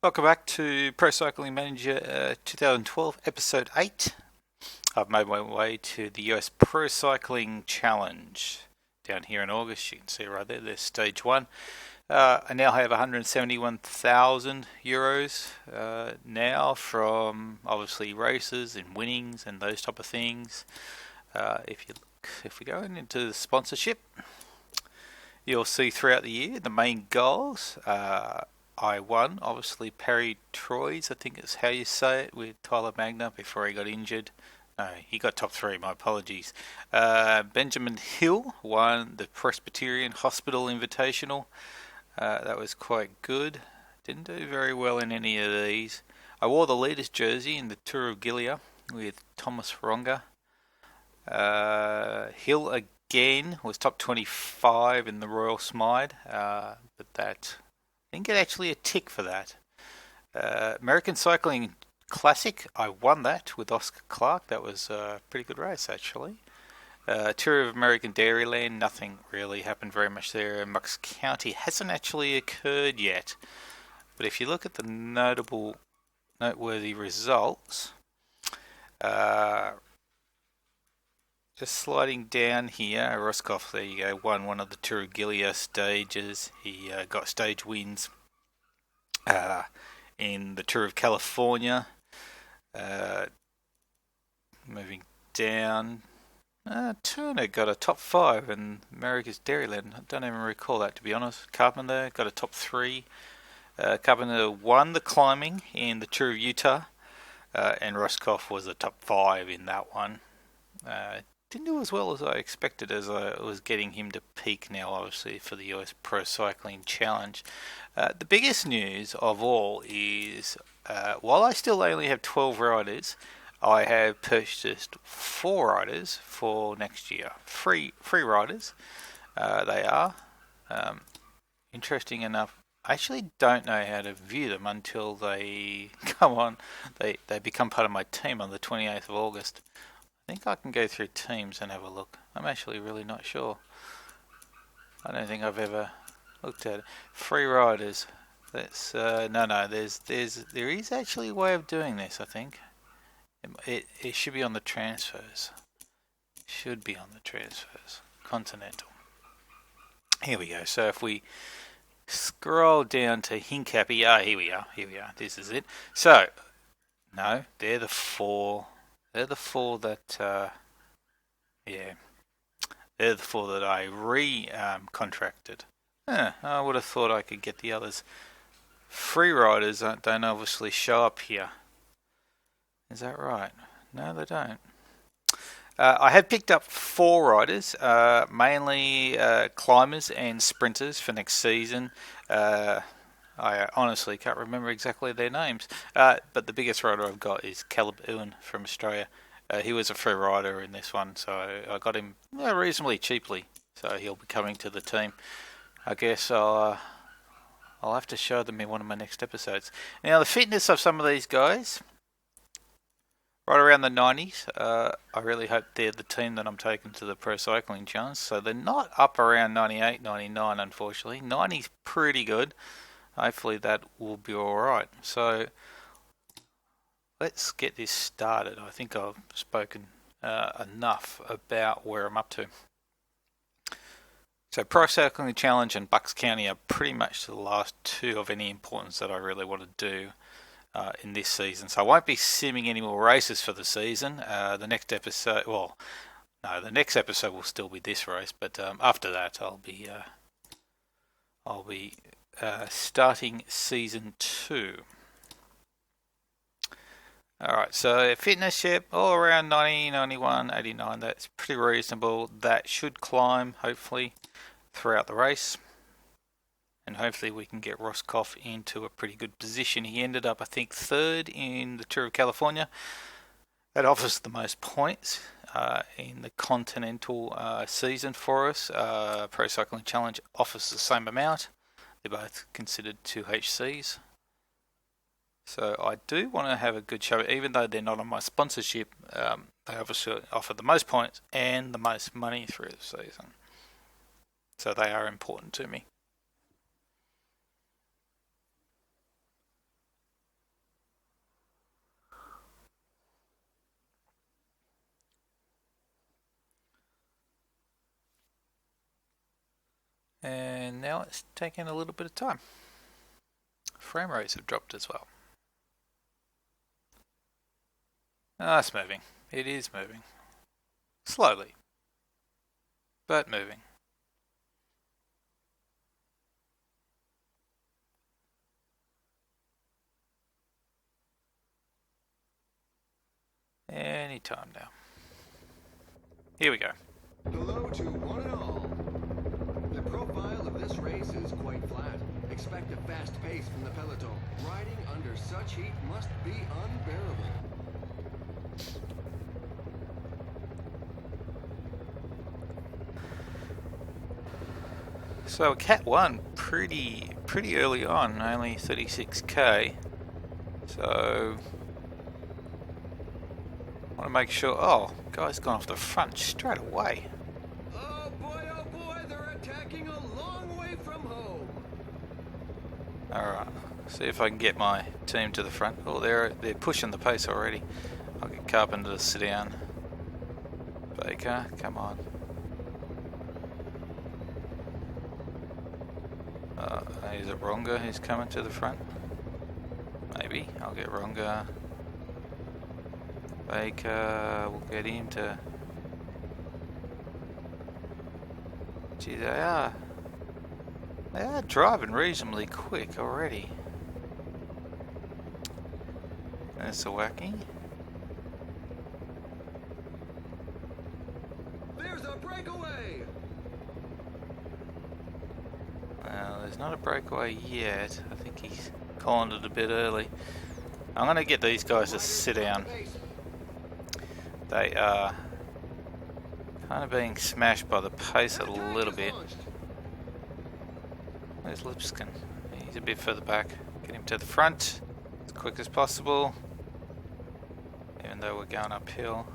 Welcome back to Pro Cycling Manager 2012, Episode 8. I've made my way to the US Pro Cycling Challenge down here in August. You can see right there, there's Stage 1. I now have €171,000 now from obviously races and winnings and those type of things. If we go into the sponsorship, you'll see throughout the year the main goals. I won, obviously, Perry Troyes, I think is how you say it, with Tyler Magner before he got injured. No, he got top 3, my apologies. Benjamin Hill won the Presbyterian Hospital Invitational. That was quite good. Didn't do very well in any of these. I wore the leader's jersey in the Tour of Gilead with Thomas Ronga. Hill again was top 25 in the Royal Smythe, but that didn't get actually a tick for that. American Cycling Classic, I won that with Oscar Clark. That was a pretty good race, actually. Tour of American Dairyland, nothing really happened very much there. Bucks County hasn't actually occurred yet. But if you look at the noteworthy results, just sliding down here, Rosskopf, there you go, won one of the Tour of Gilead stages. He got stage wins in the Tour of California. Moving down, Turner got a top 5 in America's Dairyland. I don't even recall that, to be honest. Carpenter got a top 3. Carpenter won the climbing in the Tour of Utah, and Rosskopf was a top 5 in that one. Didn't do as well as I expected, as I was getting him to peak now, obviously, for the US Pro Cycling Challenge. The biggest news of all is, while I still only have 12 riders, I have purchased 4 riders for next year. Free riders, they are. Interesting enough, I actually don't know how to view them until they come on. They become part of my team on the 28th of August. I think I can go through teams and have a look. I'm actually really not sure. I don't think I've ever looked at it. Free riders. That's no. There is actually a way of doing this. I think it should be on the transfers. Should be on the transfers. Continental. Here we go. So if we scroll down to Hincapie, here we are. This is it. So no, they're the 4. They're the 4 that, they're the 4 that I contracted. I would have thought I could get the others. Free riders don't obviously show up here. Is that right? No, they don't. I have picked up 4 riders, mainly climbers and sprinters for next season. I honestly can't remember exactly their names, but the biggest rider I've got is Caleb Ewan from Australia. He was a free rider in this one, so I got him reasonably cheaply. So he'll be coming to the team. I guess I'll have to show them in one of my next episodes. Now, the fitness of some of these guys, right around the 90s. I really hope they're the team that I'm taking to the Pro Cycling Challenge. So they're not up around 98, 99, unfortunately. 90's pretty good. Hopefully that will be alright. So let's get this started. I think I've spoken enough about where I'm up to. So Pro Cycling Challenge and Bucks County are pretty much the last 2 of any importance that I really want to do in this season. So I won't be simming any more races for the season. The next episode will still be this race, but after that I'll be starting season 2. Alright, so fitness, all around 90, 91, 89. That's pretty reasonable. That should climb, hopefully, throughout the race. And hopefully we can get Rosskopf into a pretty good position. He ended up, I think, 3rd in the Tour of California. That offers the most points in the Continental season for us. Pro Cycling Challenge offers the same amount. They're both considered 2HCs. So I do want to have a good show, even though they're not on my sponsorship. They obviously offer the most points and the most money through the season. So they are important to me. And now it's taking a little bit of time. Frame rates have dropped as well. Ah, it's moving. It is moving. Slowly, but moving. Any time now. Here we go. Hello to one and all. The profile of this race is quite flat. Expect a fast pace from the peloton. Riding under such heat must be unbearable. So Cat won pretty early on, only 36k. So I want to make sure. Oh, guy's gone off the front straight away. Oh boy, they're attacking a long way from home. Alright, see if I can get my team to the front. Oh, they're pushing the pace already. I'll get Carpenter to sit down. Baker, come on. Is it Ronga who's coming to the front? Maybe. I'll get Ronga. Baker, we'll get him to... Gee, they are driving reasonably quick already. There's a wacky. There's a breakaway. Well, there's not a breakaway yet. I think he's calling it a bit early. I'm going to get these guys to sit down. They are kind of being smashed by the pace a little bit. Where's Lipskin? He's a bit further back. Get him to the front as quick as possible. Even though we're going uphill.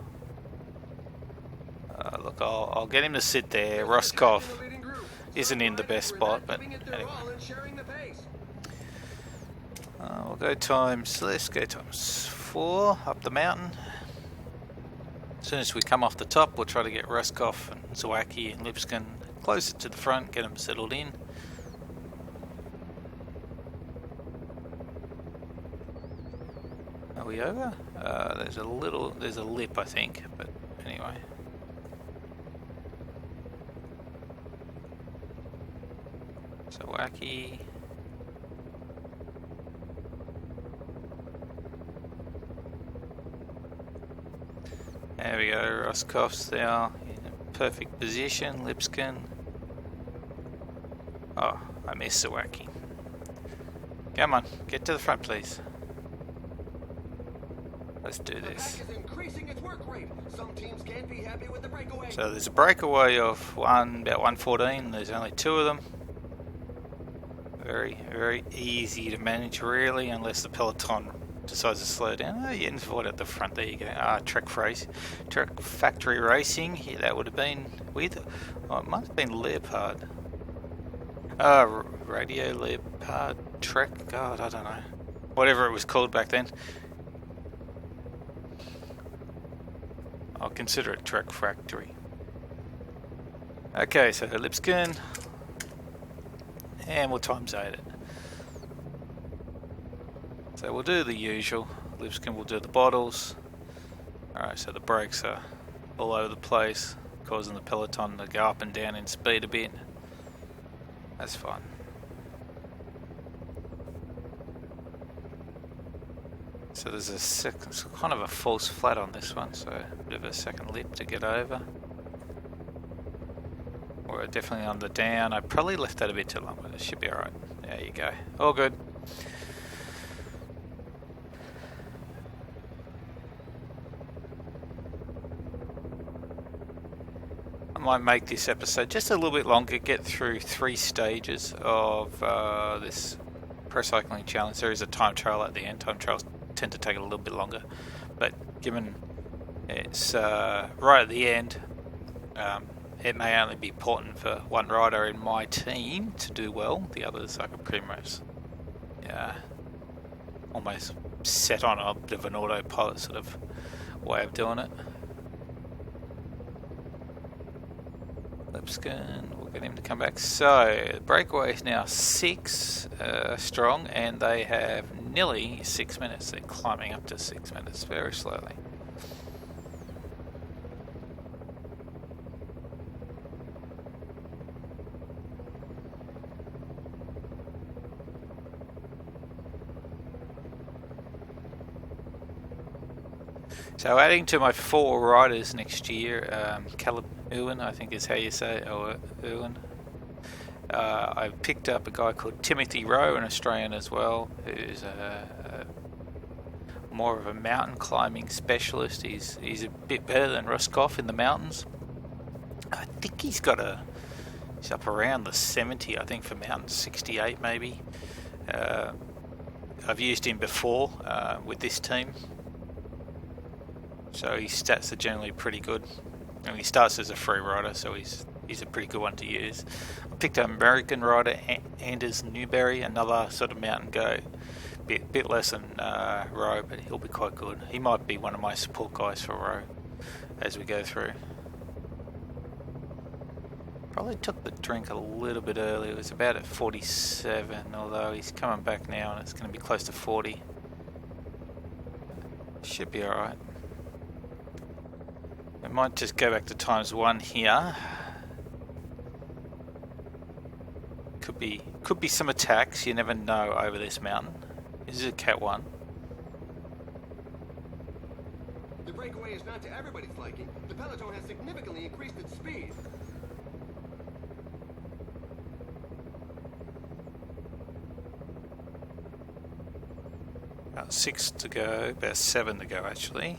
Look, I'll get him to sit there. Rosskopf isn't in the best spot, but anyway. We'll go times, let's go times 4 up the mountain. As soon as we come off the top, we'll try to get Rosskopf and Zawacki and Lipskin closer to the front, get them settled in. Are we over? There's a lip I think, but anyway. Zawacki. There we go, Rosskopf's there in a perfect position. Lipskin. Oh, I missed Zawacki. Come on, get to the front please. Let's do this. So there's a breakaway of about 114. There's only 2 of them. Very easy to manage really, unless the peloton decides to slow down. Oh, you avoid at the front. There you go. Trek Factory Racing. Yeah, that would have been with. Oh, it might have been Leopard. Radio Leopard Trek. God, I don't know. Whatever it was called back then. I'll consider it Trek Factory. Okay, so Lipskin. And we'll times 8 it. So we'll do the usual. Lipskin will do the bottles. Alright, so the brakes are all over the place, causing the peloton to go up and down in speed a bit. That's fine. So there's kind of a false flat on this one, so a bit of a second lip to get over. We're definitely on the down. I probably left that a bit too long, but it should be alright. There you go. All good. I might make this episode just a little bit longer, get through 3 stages of this Pro Cycling Challenge. There is a time trial at the end. Time trials tend to take a little bit longer, but given it's right at the end, it may only be important for one rider in my team to do well. The others I can pretty much almost set on a bit of an autopilot sort of way of doing it. Lipscomb, we'll get him to come back. So, the breakaway is now 6 strong, and they have nearly 6 minutes. They're climbing up to 6 minutes very slowly. So adding to my 4 riders next year, Caleb Ewan, I think is how you say it, or Ewan. I picked up a guy called Timothy Rowe, an Australian as well, who's more of a mountain climbing specialist. He's a bit better than Rosskopf in the mountains. I think he's up around the 70, I think, for mountains, 68 maybe. I've used him before with this team. So his stats are generally pretty good. And he starts as a free rider, so he's a pretty good one to use. I picked up American rider Anders Newberry, another sort of mountain goat. Bit less than Rowe, but he'll be quite good. He might be one of my support guys for Rowe as we go through. Probably took the drink a little bit early. It was about at 47, although he's coming back now and it's going to be close to 40. Should be alright. I might just go back to ×1 here. Could be some attacks, you never know over this mountain. This is a Cat 1. The breakaway is not to everybody's liking. The peloton has significantly increased its speed. About 6 to go, about 7 to go actually.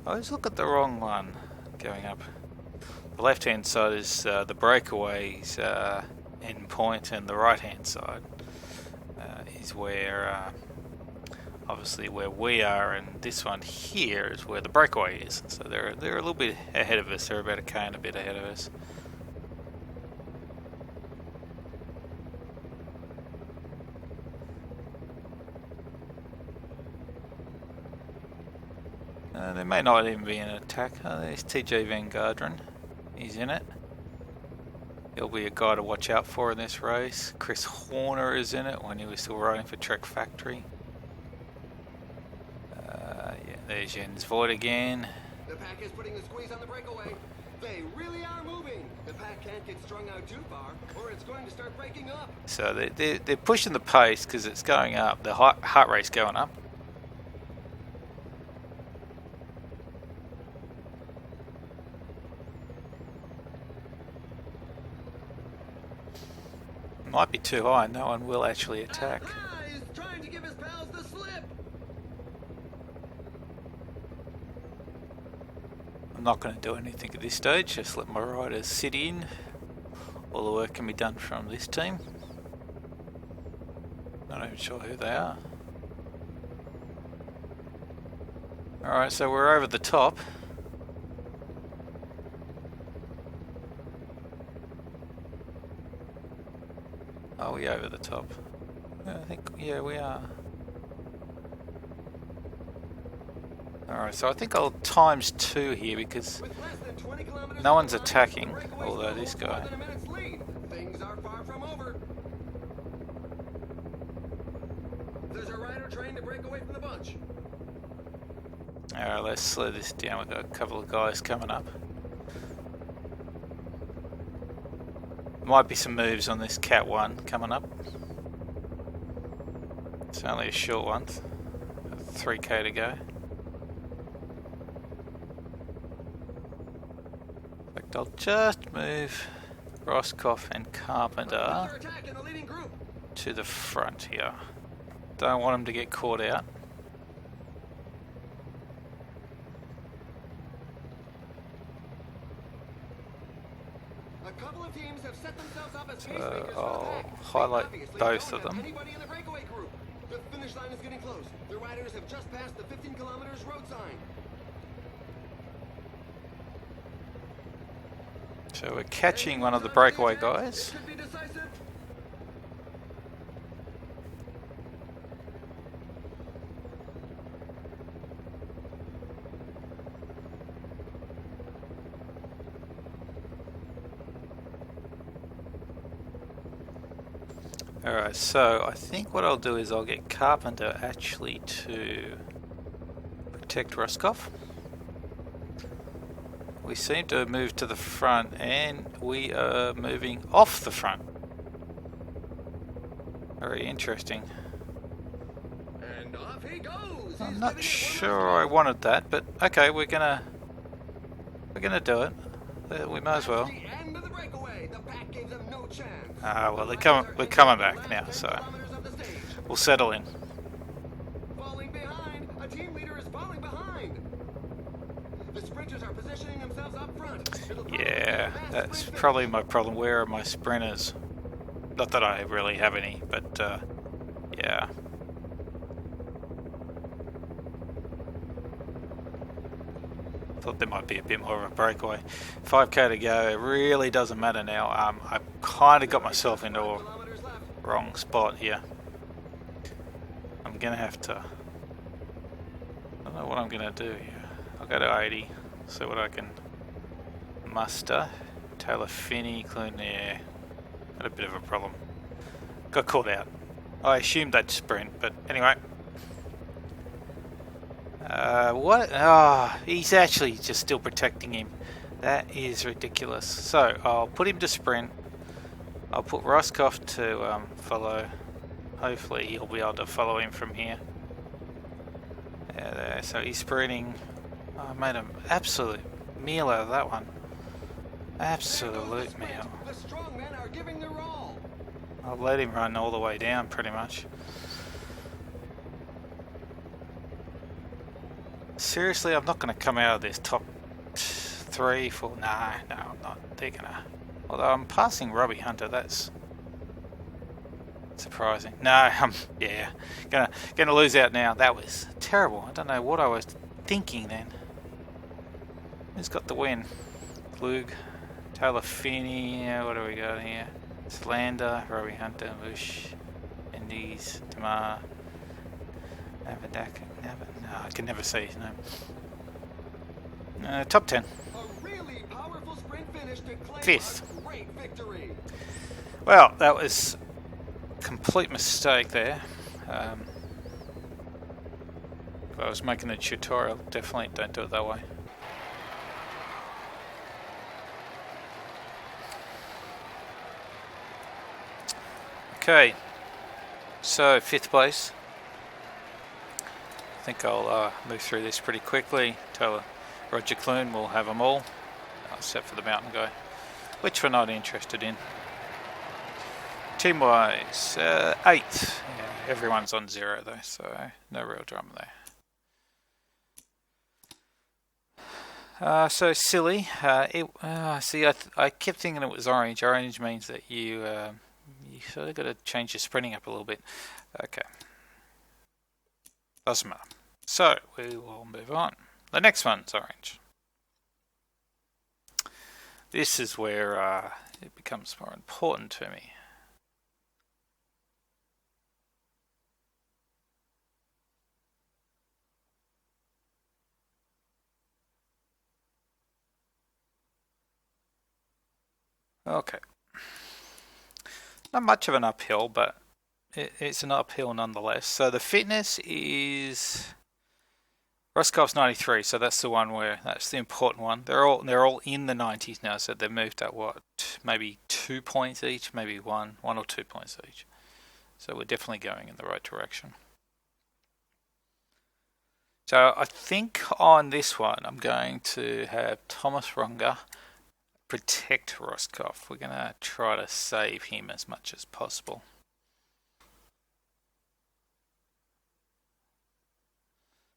I always look at the wrong one going up. The left hand side is the breakaway's end point, and the right hand side is where obviously where we are, and this one here is where the breakaway is. So they're a little bit ahead of us. They're about a K and a bit ahead of us. There may not even be an attack. There's TJ Van Garderen. He's in it. He'll be a guy to watch out for in this race. Chris Horner is in it when he was still riding for Trek Factory. Yeah, there's Jens Voigt again. The pack is putting the squeeze on the breakaway. They really are moving. The pack can't get strung out too far, or it's going to start breaking up. So they're pushing the pace because it's going up. The heart rate's going up. Might be too high. No one will actually attack. He's trying to give his pals the slip. I'm not going to do anything at this stage. Just let my riders sit in. All the work can be done from this team. Not even sure who they are. Alright, so we're over the top. Are we over the top? I think, yeah, we are. Alright, so I think I'll ×2 here because no one's attacking, although this guy. Things are far from over. There's a rider trying to break away from the bunch. Alright, let's slow this down. We've got a couple of guys coming up. Might be some moves on this Cat 1 coming up. It's only a short one. 3k to go. In fact, I'll just move Rosskopf and Carpenter to the front here. Don't want them to get caught out. So I'll highlight both of them. The finish line is getting close. The riders have just passed the 15 kilometers road sign. So we're catching one of the breakaway guys. Alright, so I think what I'll do is I'll get Carpenter actually to protect Rosskopf. We seem to have moved to the front and we are moving off the front. Very interesting. And off he goes. I'm not sure I wanted that, but okay, we're gonna do it. We might as well. Ah, well, we're coming back now, so we'll settle in. Falling behind. A team leader is falling behind. The sprinters are positioning themselves up front. Yeah, that's probably my problem. Where are my sprinters? Not that I really have any, but yeah. Thought there might be a bit more of a breakaway. 5k to go. It really doesn't matter now. I've kind of got myself into a wrong spot here. I'm gonna have to. I don't know what I'm gonna do here. I'll go to 80. See what I can muster. Taylor Finney, Clune, yeah. Got a bit of a problem. Got caught out. I assumed they'd sprint, but anyway. What? Oh, he's actually just still protecting him. That is ridiculous. So, I'll put him to sprint. I'll put Rosskopf to follow. Hopefully he'll be able to follow him from here. Yeah, there. So he's sprinting. Oh, I made an absolute meal out of that one. Absolute meal. The strong men are giving their all. I'll let him run all the way down pretty much. Seriously, I'm not going to come out of this top 3, 4. No, I'm not. They're going to. Although I'm passing Robbie Hunter, that's surprising. No, I'm gonna lose out now. That was terrible. I don't know what I was thinking then. Who's got the win? Glug, Taylor Finney. What do we got here? Slander, Robbie Hunter, Bush, Indies, Tamar, Navadak. No, I can never say his name. Top 10. A really powerful sprint finish to claim 5th. a great victory. Well, that was a complete mistake there. If I was making a tutorial, definitely don't do it that way. Okay, so 5th place. I think I'll move through this pretty quickly. Roger Clune will have them all, except for the mountain guy, which we're not interested in. Team-wise, 8th. Yeah, everyone's on 0 though, so no real drama there. So silly. See, I kept thinking it was orange. Orange means that you sort of got to change your sprinting up a little bit. Okay. Doesn't matter. So, we will move on. The next one's orange. This is where it becomes more important to me. Okay. Not much of an uphill, but it's an uphill nonetheless. So the fitness is Rosskopf's 93, so that's the one that's the important one. They're all in the 90s now, so they've moved up maybe 2 points each, maybe one or 2 points each. So we're definitely going in the right direction. So I think on this one I'm going to have Thomas Runga protect Rosskopf. We're going to try to save him as much as possible.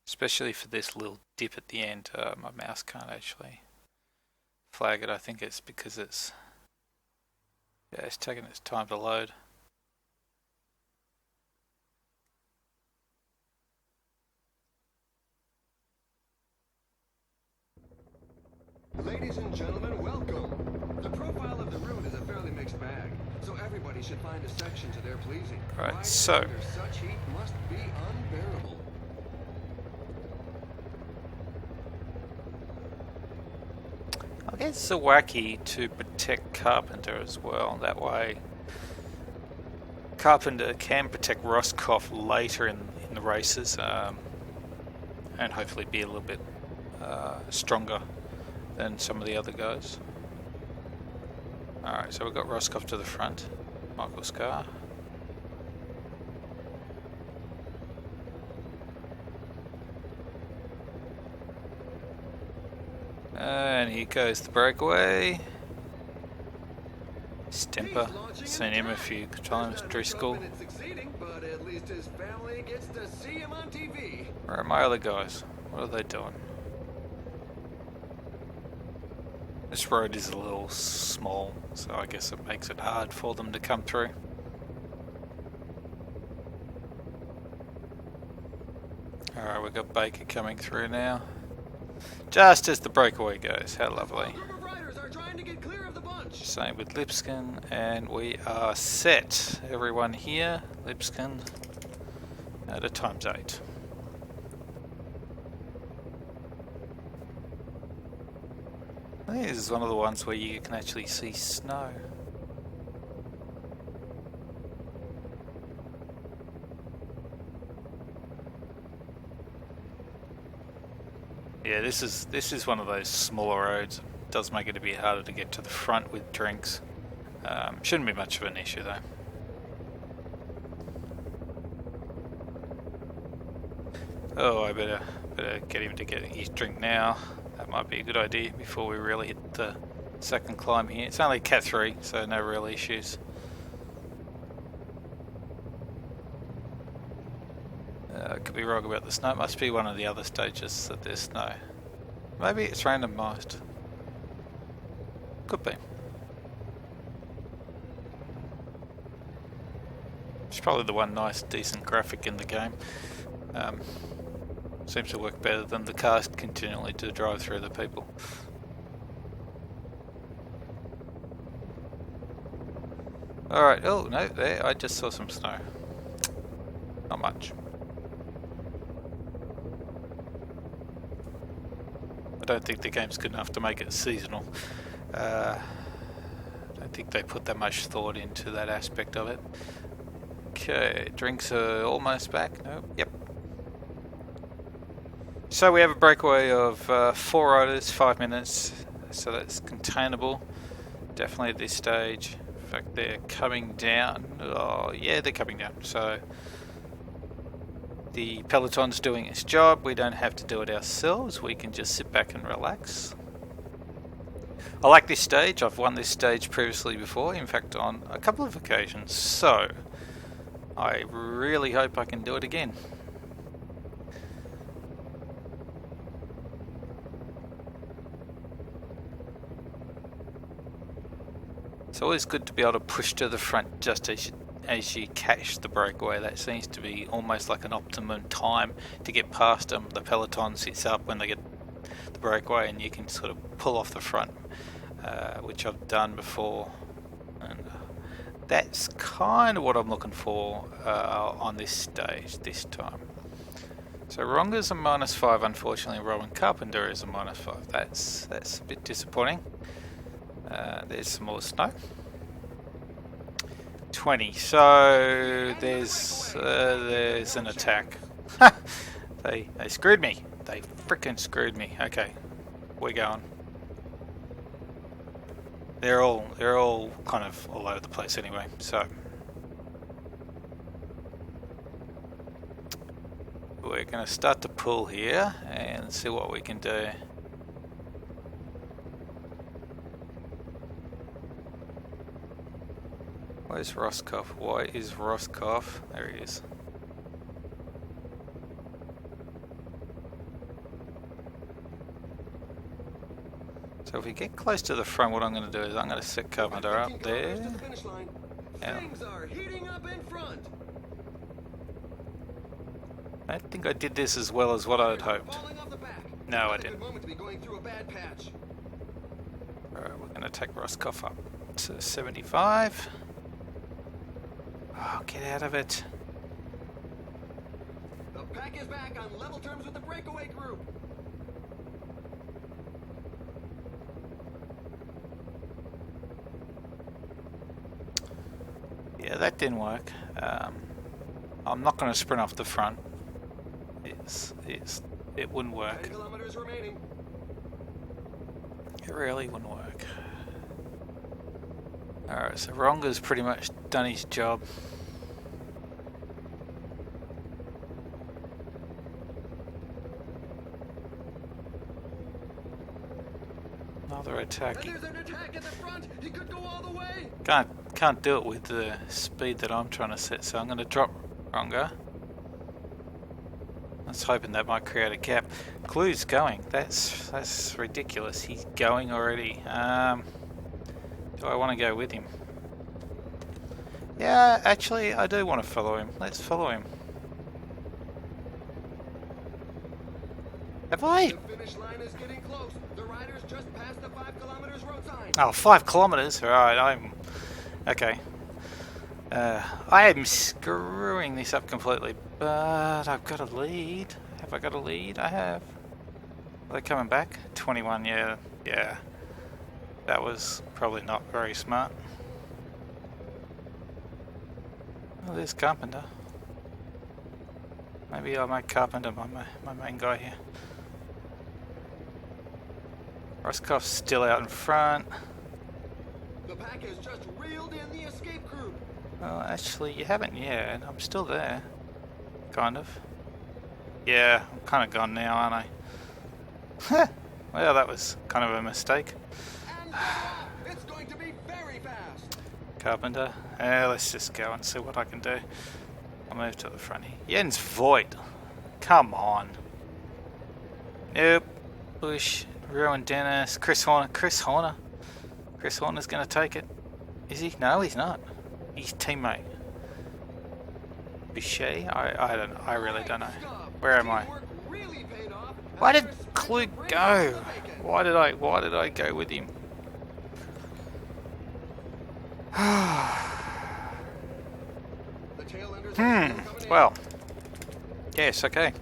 Especially for this little dip at the end. My mouse can't actually flag it. I think it's because it's taking its time to load. Ladies and gentlemen, welcome. The profile of the route is a fairly mixed bag, so everybody should find a section to their pleasing. Right, Riding so under such heat must be unbearable. I'll get Zawacki to protect Carpenter as well. That way Carpenter can protect Rosskopf later in the races, and hopefully be a little bit stronger than some of the other guys. Alright, so we've got Rosskopf to the front, Michael Scar. And here goes the breakaway. Stemper, seen him a few times, Driscoll. Where are my other guys? What are they doing? This road is a little small, so I guess it makes it hard for them to come through. Alright, we've got Baker coming through now. Just as the breakaway goes, how lovely. Same with Lipscomb, and we are set. Everyone here, Lipscomb at a ×8. I think this is one of the ones where you can actually see snow. Yeah, this is one of those smaller roads. It does make it a bit harder to get to the front with drinks. Shouldn't be much of an issue though. Oh, I better get him to get his drink now. That might be a good idea before we really hit the second climb here. It's only Cat 3, so no real issues. I could be wrong about the snow. It must be one of the other stages that there's snow. Maybe it's randomised. Could be. It's probably the one nice, decent graphic in the game. Seems to work better than the cast continually to drive through the people. Alright, oh no, there, I just saw some snow. Not much. I don't think the game's good enough to make it seasonal. I don't think they put that much thought into that aspect of it. Okay, drinks are almost back. Nope. Yep. So we have a breakaway of 4 riders, 5 minutes. So that's containable. Definitely at this stage. In fact, they're coming down. Oh, yeah, they're coming down. So the peloton's doing its job. We don't have to do it ourselves. We can just sit back and relax. I like this stage. I've won this stage previously before. In fact, on a couple of occasions. So I really hope I can do it again. It's always good to be able to push to the front just as you catch the breakaway. That seems to be almost like an optimum time to get past them. The peloton sits up when they get the breakaway and you can sort of pull off the front, which I've done before. And that's kind of what I'm looking for on this stage this time. So Ronga's a -5, unfortunately. Rowan Carpenter is a -5. That's a bit disappointing. There's some more snow. 20. So there's an attack. They screwed me. They frickin' screwed me. Okay, we're going. They're all kind of all over the place anyway. So we're going to start to pull here and see what we can do. Where's Rosskopf? Why is Rosskopf? There he is. So if we get close to the front, what I'm going to do is I'm going to set Carpenter up there. Things are heating up in front. I don't think I did this as well as what I had hoped. No, I didn't. Alright, we're going to take Rosskopf up to 75. Oh, get out of it. The pack is back on level terms with the breakaway group. Yeah, Yeah, that didn't work. I'm not going to sprint off the front. It wouldn't work. 10 kilometers remaining. It really wouldn't work. Alright, so Ronga's pretty much done his job. Another attack. And there's an attack at the front. He could go all the way. Can't do it with the speed that I'm trying to set, so I'm going to drop Ronga. I was hoping that might create a gap. Clue's going. That's ridiculous. He's going already. Do I want to go with him? Yeah, actually, I do want to follow him. Let's follow him. Have I? The finish line is getting close. The riders just passed the 5 kilometers road sign. Oh, 5 kilometers. Right, I'm okay. I am screwing this up completely, but I've got a lead. Have I got a lead? I have. Are they coming back? 21. Yeah. That was probably not very smart. Oh, there's Carpenter. Maybe I'll make Carpenter my main guy here. Rosskopf's still out in front. The pack has just reeled in the escape group. Well, actually, you haven't yet. I'm still there. Kind of. Yeah, I'm kind of gone now, aren't I? Well, that was kind of a mistake. And it's going to be very fast. Carpenter. Let's just go and see what I can do. I'll move to the front here. Jens Voigt. Come on. Nope. Bush. Rowan Dennis. Chris Horner. Chris Horner's going to take it. Is he? No, he's not. His teammate. Bichet? I really don't know. Where am I? Why did Clue go? Why did I go with him? Well. Yes, okay.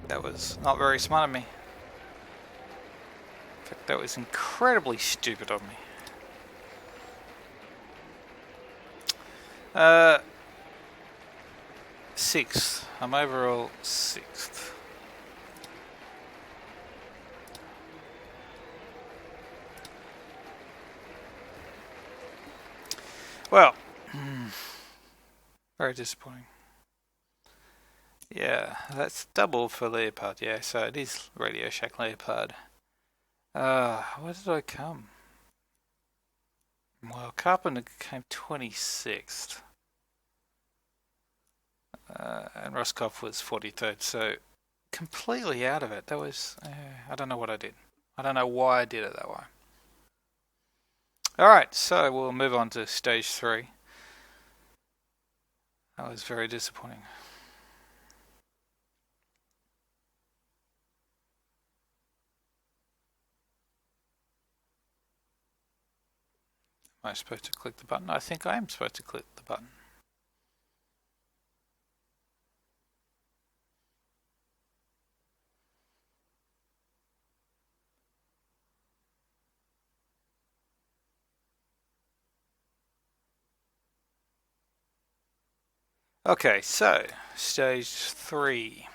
That was not very smart of me. In fact, that was incredibly stupid of me. Sixth. I'm overall 6th. Well, very disappointing. Yeah, that's double for Leopard. Yeah, so it is Radio Shack Leopard. Where did I come? Well, Carpenter came 26th. And Rosskopf was 43rd, so completely out of it. That was, I don't know what I did. I don't know why I did it that way. Alright, so we'll move on to stage 3. That was very disappointing. Am I supposed to click the button? I think I am supposed to click the button. Okay, so stage 3.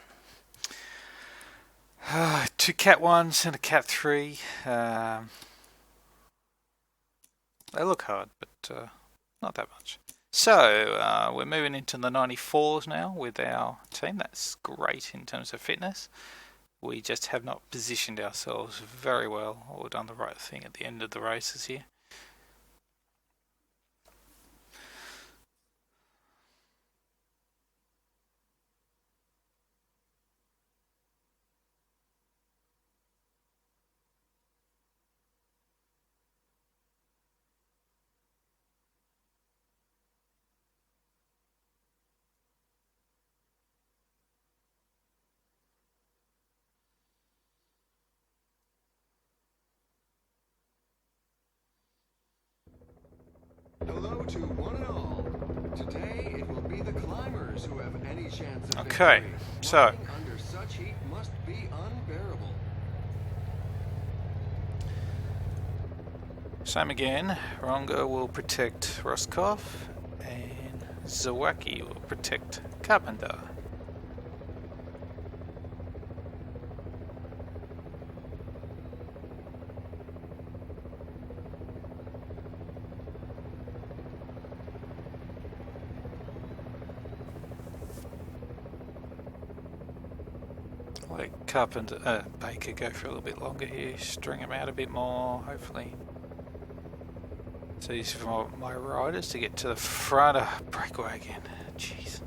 2 Cat 1s and a Cat 3. They look hard, but not that much. So we're moving into the 94s now with our team. That's great in terms of fitness. We just have not positioned ourselves very well or done the right thing at the end of the races here. Hello to one and all. Today it will be the climbers who have any chance of Okay, victory. so Riding under such heat must be unbearable. Same again. Rongo will protect Rosskopf, and Zawacki will protect Carpenter. Let Carpenter, Baker go for a little bit longer here, string him out a bit more, hopefully. So these are for my riders to get to the front of breakaway again. Jeez.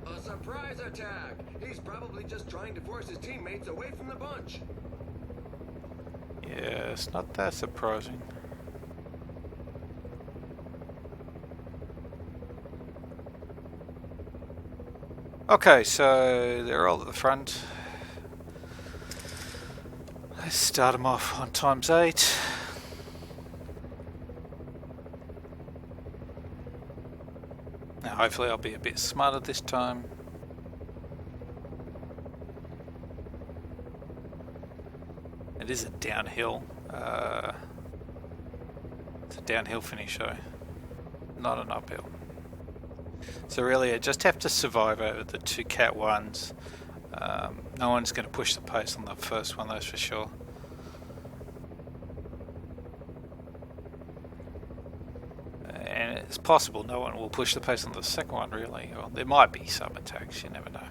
A surprise attack! He's probably just trying to force his teammates away from the bunch. Yeah, it's not that surprising. Okay, so they're all at the front. Let's start them off on ×8. Now hopefully I'll be a bit smarter this time. It is a downhill. It's a downhill finish though, not an uphill. So really I just have to survive over the two Cat 1s. No one's going to push the pace on the first one, that's for sure. And it's possible no one will push the pace on the second one really. Well, there might be some attacks, you never know.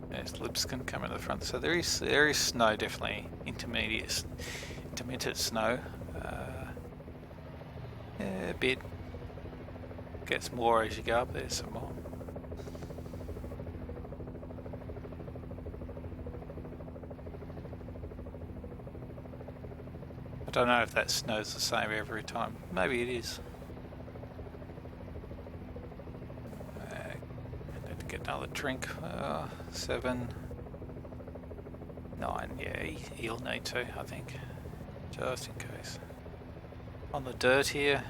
There's Lipscomb coming to the front. So there is snow, definitely intermittent snow. Yeah, a bit. Gets more as you go up there some more. I don't know if that snow's the same every time. Maybe it is. I need to get another drink. 7, 9. Yeah, he'll need to, I think, just in case. On the dirt here.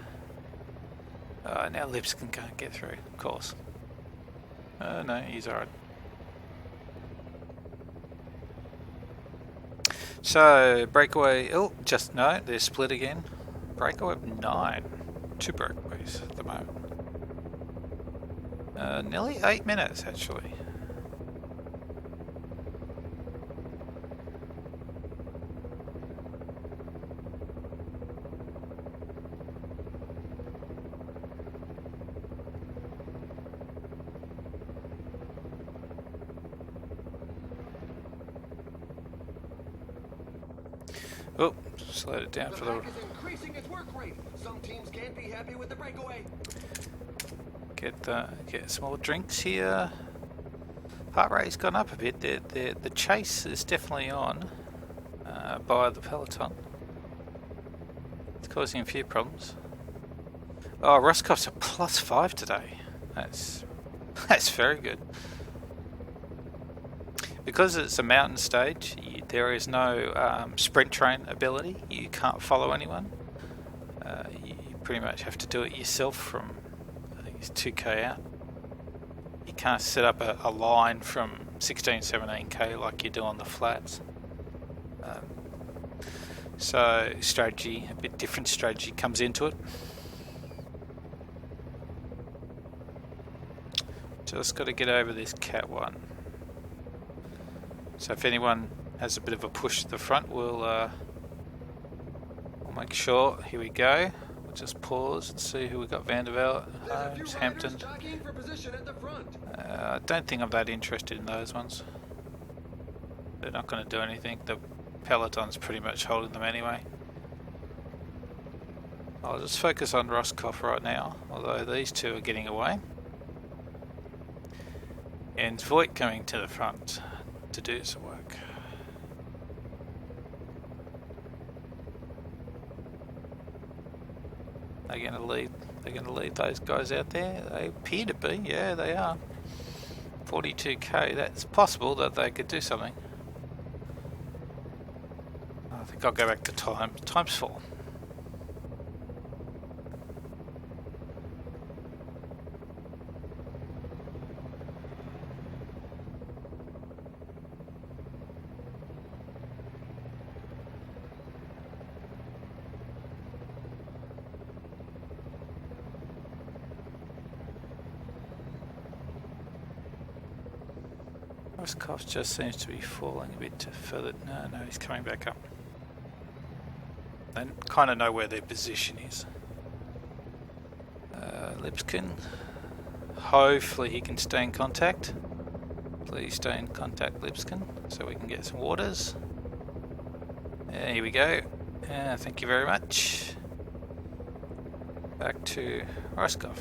Now Lipscomb can't get through, of course. No, he's alright. So, breakaway, no, they're split again. Breakaway of 9. 2 breakaways at the moment. Nearly 8 minutes, actually. Oh, slowed it down for the. Pack is increasing its work rate. Some teams can't be happy with the breakaway. Get some more drinks here. Heart rate's gone up a bit. The chase is definitely on by the peloton. It's causing a few problems. Oh, Rosskopf's a +5 today. That's very good. Because it's a mountain stage, there is no sprint train ability. You can't follow anyone. You pretty much have to do it yourself from, I think it's 2k out. You can't set up a line from 16, 17k like you do on the flats. So strategy, a bit different strategy comes into it. Just got to get over this Cat 1. So if anyone has a bit of a push to the front, we'll make sure. Here we go. We'll just pause and see who we got. Vanderbilt, Holmes, Hampton. I don't think I'm that interested in those ones. They're not going to do anything. The peloton's pretty much holding them anyway. I'll just focus on Rosskopf right now, although these two are getting away. And Voigt coming to the front to do some work. They're going to lead those guys out there. They appear to be. Yeah, they are. 42k. That's possible that they could do something. I think I'll go back to times 4. Rosskopf just seems to be falling a bit further. No, he's coming back up. They kind of know where their position is. Lipskin. Hopefully he can stay in contact. Please stay in contact, Lipskin, so we can get some waters. Here we go. Thank you very much. Back to Rosskopf.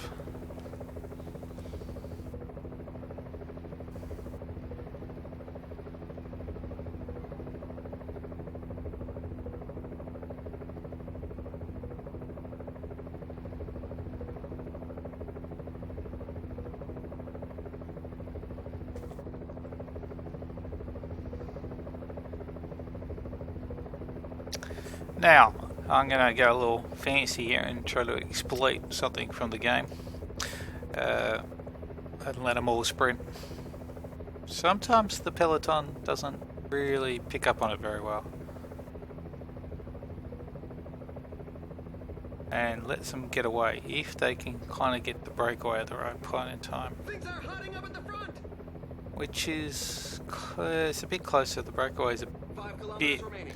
Now, I'm going to go a little fancy here and try to exploit something from the game. And let them all sprint. Sometimes the peloton doesn't really pick up on it very well. And lets them get away if they can kind of get the breakaway at the right point in time. Things are hotting up at the front. Which is it's a bit closer. The breakaway's a 5 kilometers bit remaining.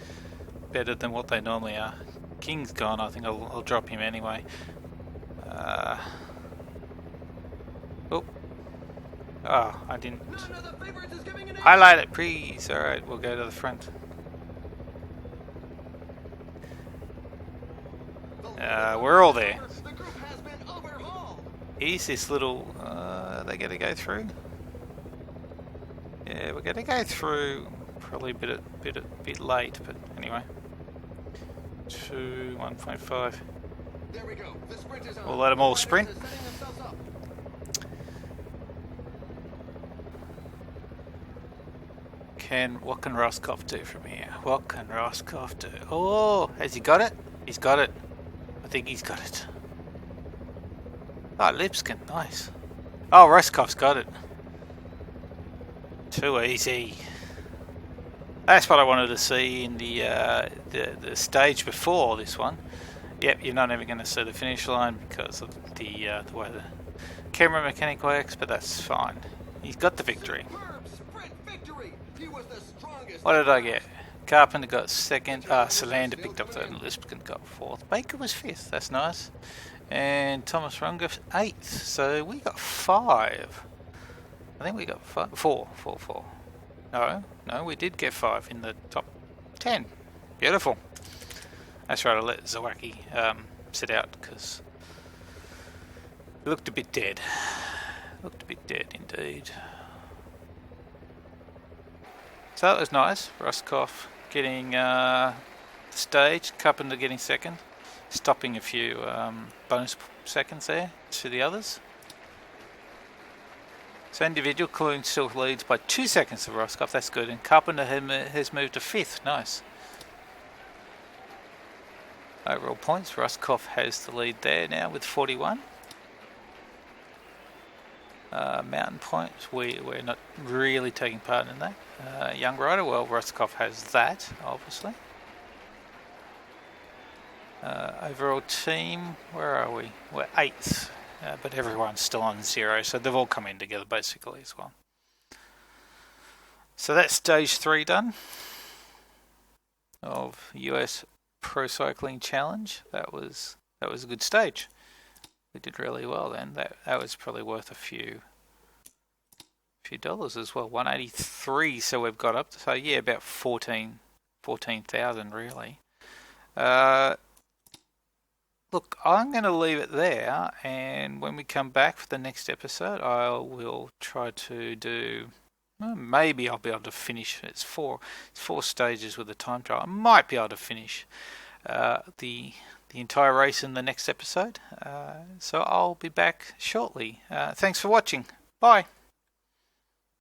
better than what they normally are. King's gone. I think I'll drop him anyway. I didn't highlight it, please. Alright, we'll go to the front. We're all there. The group has been overhauled. Is this little... they gonna go through? Yeah, we're gonna go through. Probably a bit late, but anyway. 1.5. There we go. The sprint is on. We'll let them all sprint. What can Rosskopf do from here? What can Rosskopf do? Oh, has he got it? He's got it. I think he's got it. Oh, Lipskin, nice. Oh, Rosskopf's got it. Too easy. That's what I wanted to see in the stage before this one. Yep, you're not even going to see the finish line because of the way the camera mechanic works, but that's fine. He's got the victory. What did I get? Carpenter got second. Salander picked up third, and Lipskin got fourth. Baker was fifth. That's nice. And Thomas Rungoff eighth. So we got 5. I think we got 4. No, we did get 5 in the top 10. Beautiful. That's right, I let Zawacki sit out because he looked a bit dead. Looked a bit dead indeed. So that was nice. Rosskopf getting the stage, Carpenter getting second, stopping a few bonus seconds there to the others. So individual Clune still leads by 2 seconds to Rosskopf, that's good, and Carpenter has moved to 5th, nice. Overall points, Rosskopf has the lead there now with 41. Mountain points, we're not really taking part in that. Young rider, well, Rosskopf has that, obviously. Overall team, where are we? We're 8th. But everyone's still on 0, so they've all come in together basically as well. So that's stage 3 done of US Pro Cycling Challenge. That was a good stage. We did really well then. That was probably worth a few dollars as well. 183, so we've got up to, so yeah, about 14,000 really. Look, I'm going to leave it there, and when we come back for the next episode, I will try to do. Well, maybe I'll be able to finish. It's four stages with a time trial. I might be able to finish the entire race in the next episode. So I'll be back shortly. Thanks for watching. Bye.